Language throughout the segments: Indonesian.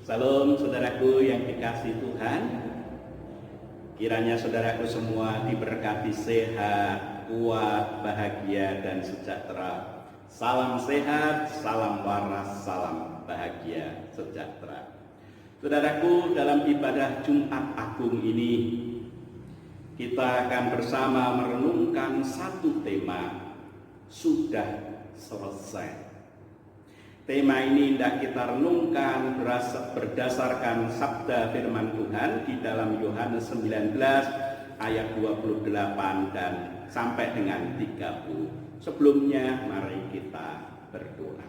Salam saudaraku yang dikasihi Tuhan. Kiranya saudaraku semua diberkati sehat, kuat, bahagia, dan sejahtera. Salam sehat, salam waras, salam bahagia, sejahtera. Saudaraku, dalam ibadah Jumat Agung ini kita akan bersama merenungkan satu tema, sudah selesai. Tema ini hendak kita renungkan berdasarkan sabda firman Tuhan di dalam Yohanes 19 ayat 28 dan sampai dengan 30. Sebelumnya mari kita berdoa.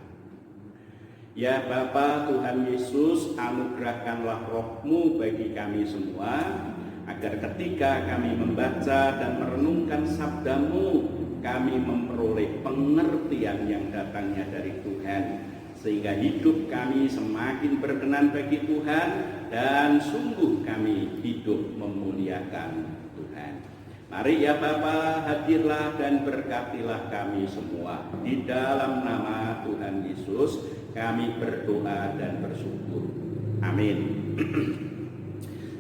Ya Bapa, Tuhan Yesus, anugerahkanlah roh-Mu bagi kami semua, agar ketika kami membaca dan merenungkan sabda-Mu, kami memperoleh pengertian yang datangnya dari Tuhan, sehingga hidup kami semakin berkenan bagi Tuhan dan sungguh kami hidup memuliakan Tuhan. Mari ya Bapa, hadirlah dan berkatilah kami semua. Di dalam nama Tuhan Yesus kami berdoa dan bersyukur. Amin.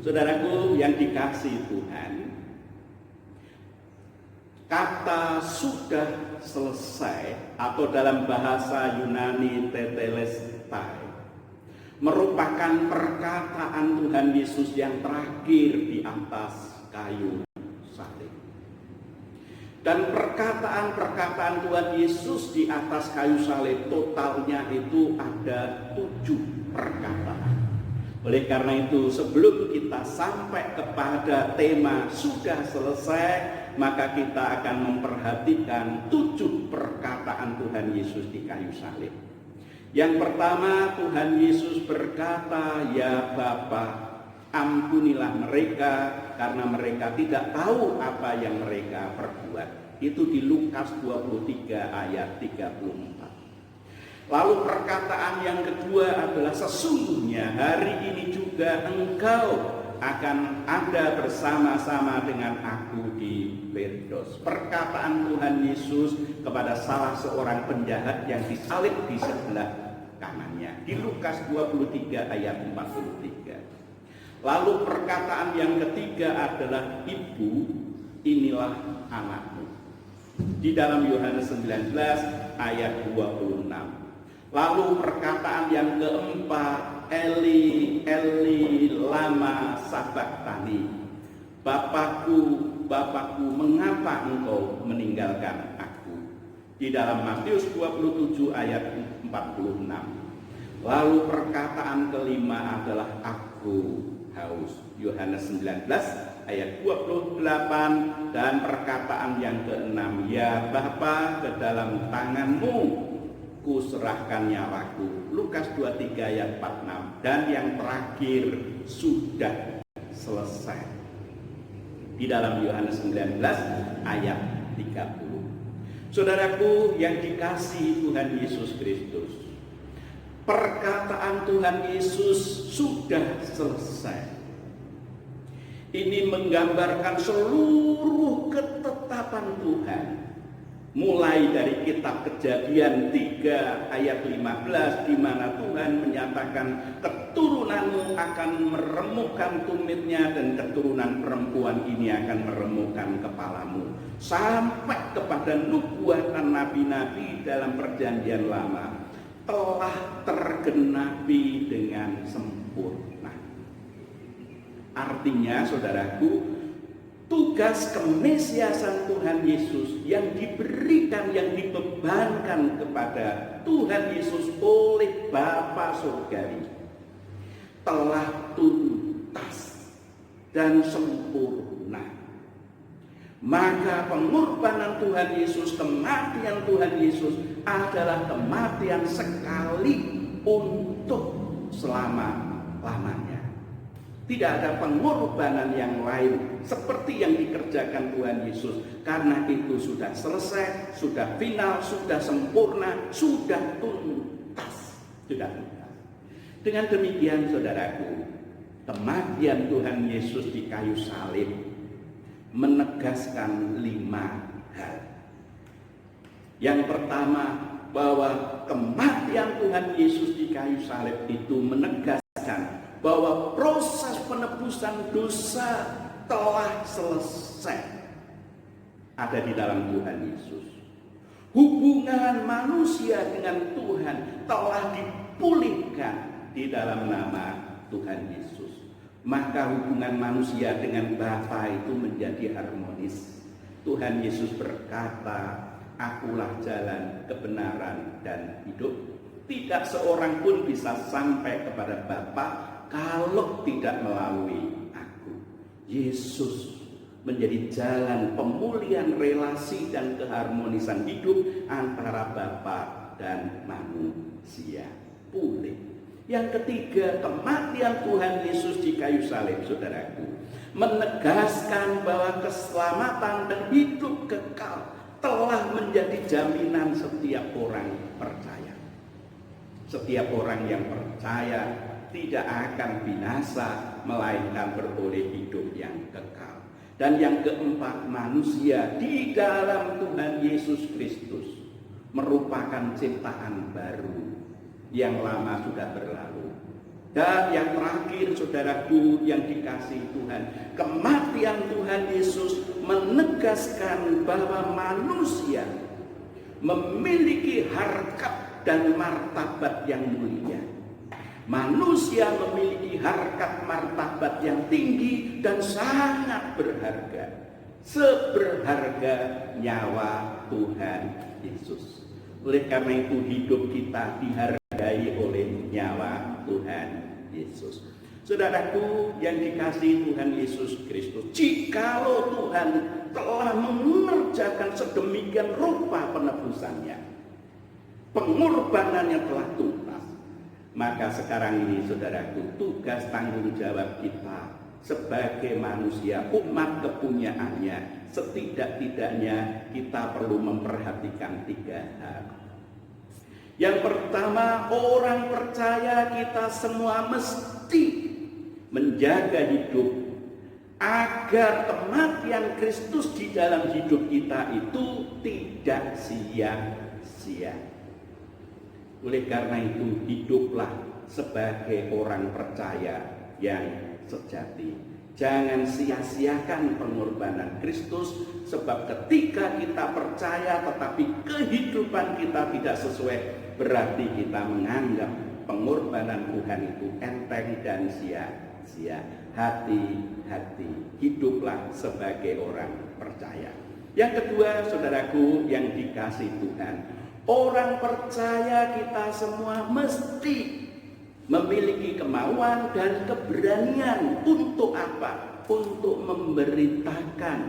Saudaraku yang dikasihi Tuhan, kata sudah selesai atau dalam bahasa Yunani tetelestai merupakan perkataan Tuhan Yesus yang terakhir di atas kayu salib. Dan perkataan-perkataan Tuhan Yesus di atas kayu salib totalnya itu ada 7 perkataan. Oleh karena itu, sebelum kita sampai kepada tema sudah selesai, maka kita akan memperhatikan 7 perkataan Tuhan Yesus di kayu salib. Yang pertama, Tuhan Yesus berkata, "Ya Bapa, ampunilah mereka karena mereka tidak tahu apa yang mereka perbuat." Itu di Lukas 23 ayat 34. Lalu perkataan yang kedua adalah, "Sesungguhnya hari ini juga engkau akan ada bersama-sama dengan aku di Firdaus." Perkataan Tuhan Yesus kepada salah seorang penjahat yang disalib di sebelah kanannya di Lukas 23 ayat 43. Lalu perkataan yang ketiga adalah, "Ibu, inilah anakmu." Di dalam Yohanes 19 ayat 26. Lalu perkataan yang keempat, "Eli, Eli, lama sabachthani." Bapakku, Bapakku, mengapa engkau meninggalkan aku? Di dalam Matius 27 ayat 46. Lalu perkataan kelima adalah, "Aku haus." Yohanes 19 ayat 28. Dan perkataan yang keenam, "Ya Bapa, ke dalam tanganmu kuserahkan nyawaku." Lukas 23 ayat 46. Dan yang terakhir, sudah selesai. Di dalam Yohanes 19 ayat 30. Saudaraku yang dikasihi Tuhan Yesus Kristus, perkataan Tuhan Yesus sudah selesai ini menggambarkan seluruh ketetapan Tuhan. Mulai dari kitab Kejadian 3 ayat 15, di mana Tuhan menyatakan keturunanmu akan meremukkan tumitnya dan keturunan perempuan ini akan meremukkan kepalamu. Sampai kepada nubuatan nabi-nabi dalam perjanjian lama telah tergenapi dengan sempurna. Artinya saudaraku, tugas kemesiasan Tuhan Yesus yang diberikan, yang dibebankan kepada Tuhan Yesus oleh Bapa Surgawi telah tuntas dan sempurna. Maka pengorbanan Tuhan Yesus, kematian Tuhan Yesus adalah kematian sekali untuk selama-lamanya. Tidak ada pengorbanan yang lain seperti yang dikerjakan Tuhan Yesus. Karena itu sudah selesai, sudah final, sudah sempurna, sudah tuntas. Sudah tuntas. Dengan demikian saudaraku, kematian Tuhan Yesus di kayu salib menegaskan 5 hal. Yang pertama, bahwa kematian Tuhan Yesus di kayu salib itu menegaskan bahwa proses penebusan dosa telah selesai, ada di dalam Tuhan Yesus. Hubungan manusia dengan Tuhan telah dipulihkan di dalam nama Tuhan Yesus. Maka hubungan manusia dengan Bapa itu menjadi harmonis. Tuhan Yesus berkata, "Akulah jalan, kebenaran, dan hidup. Tidak seorang pun bisa sampai kepada Bapa kalau tidak melalui aku." Yesus menjadi jalan pemulihan relasi dan keharmonisan hidup antara Bapa dan manusia. Pulih. Yang ketiga, kematian Tuhan Yesus di kayu salib, saudaraku, menegaskan bahwa keselamatan dan hidup kekal telah menjadi jaminan setiap orang percaya. Setiap orang yang percaya tidak akan binasa, melainkan beroleh hidup yang kekal. Dan yang keempat, manusia di dalam Tuhan Yesus Kristus merupakan ciptaan baru, yang lama sudah berlalu. Dan yang terakhir, saudaraku yang dikasihi Tuhan, kematian Tuhan Yesus menegaskan bahwa manusia memiliki harkat dan martabat yang mulia. Manusia memiliki harkat martabat yang tinggi dan sangat berharga. Seberharga nyawa Tuhan Yesus. Oleh karena itu hidup kita dihargai oleh nyawa Tuhan Yesus. Saudaraku yang dikasihi Tuhan Yesus Kristus, jikalau Tuhan telah mengerjakan sedemikian rupa penebusannya, pengorbanannya telah tuntas, maka sekarang ini saudaraku, tugas tanggung jawab kita sebagai manusia, umat kepunyaannya, setidak-tidaknya kita perlu memperhatikan 3 hal. Yang pertama, orang percaya kita semua mesti menjaga hidup agar kematian Kristus di dalam hidup kita itu tidak sia-sia. Oleh karena itu, hiduplah sebagai orang percaya yang sejati. Jangan sia-siakan pengorbanan Kristus, sebab ketika kita percaya tetapi kehidupan kita tidak sesuai, berarti kita menganggap pengorbanan Tuhan itu enteng dan sia-sia. Hati-hati, hiduplah sebagai orang percaya. Yang kedua, saudaraku yang dikasihi Tuhan, orang percaya kita semua mesti memiliki kemauan dan keberanian untuk apa? Untuk memberitakan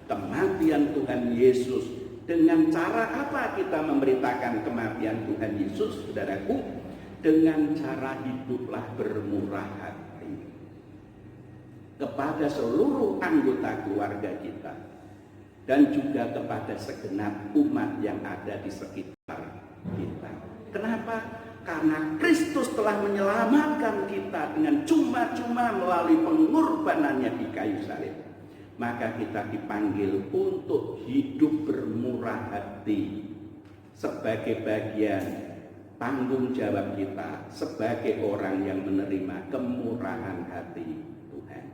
kematian Tuhan Yesus. Dengan cara apa kita memberitakan kematian Tuhan Yesus, saudaraku? Dengan cara hiduplah bermurah hati kepada seluruh anggota keluarga kita dan juga kepada segenap umat yang ada di sekitar kita. Kenapa? Karena Kristus telah menyelamatkan kita dengan cuma-cuma melalui pengorbanannya di kayu salib. Maka kita dipanggil untuk hidup bermurah hati sebagai bagian tanggung jawab kita sebagai orang yang menerima kemurahan hati Tuhan.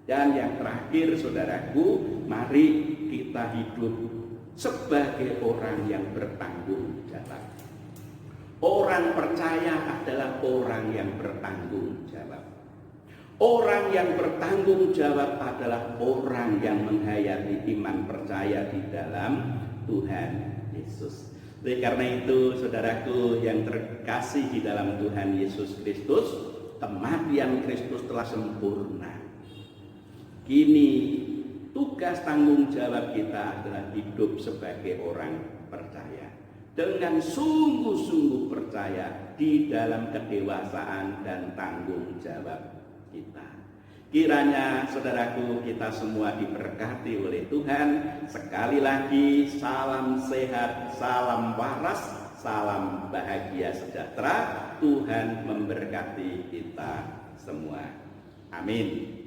Dan yang terakhir, saudaraku, mari kita hidup sebagai orang yang bertanggung jawab. Orang percaya adalah orang yang bertanggung jawab. Orang yang bertanggung jawab adalah orang yang menghayati iman percaya di dalam Tuhan Yesus. Oleh karena itu, saudaraku yang terkasih di dalam Tuhan Yesus Kristus, kematian Kristus telah sempurna. Kini tugas tanggung jawab kita adalah hidup sebagai orang percaya, dengan sungguh-sungguh percaya di dalam kedewasaan dan tanggung jawab kita. Kiranya saudaraku kita semua diberkati oleh Tuhan. Sekali lagi salam sehat, salam waras, salam bahagia sejahtera. Tuhan memberkati kita semua. Amin.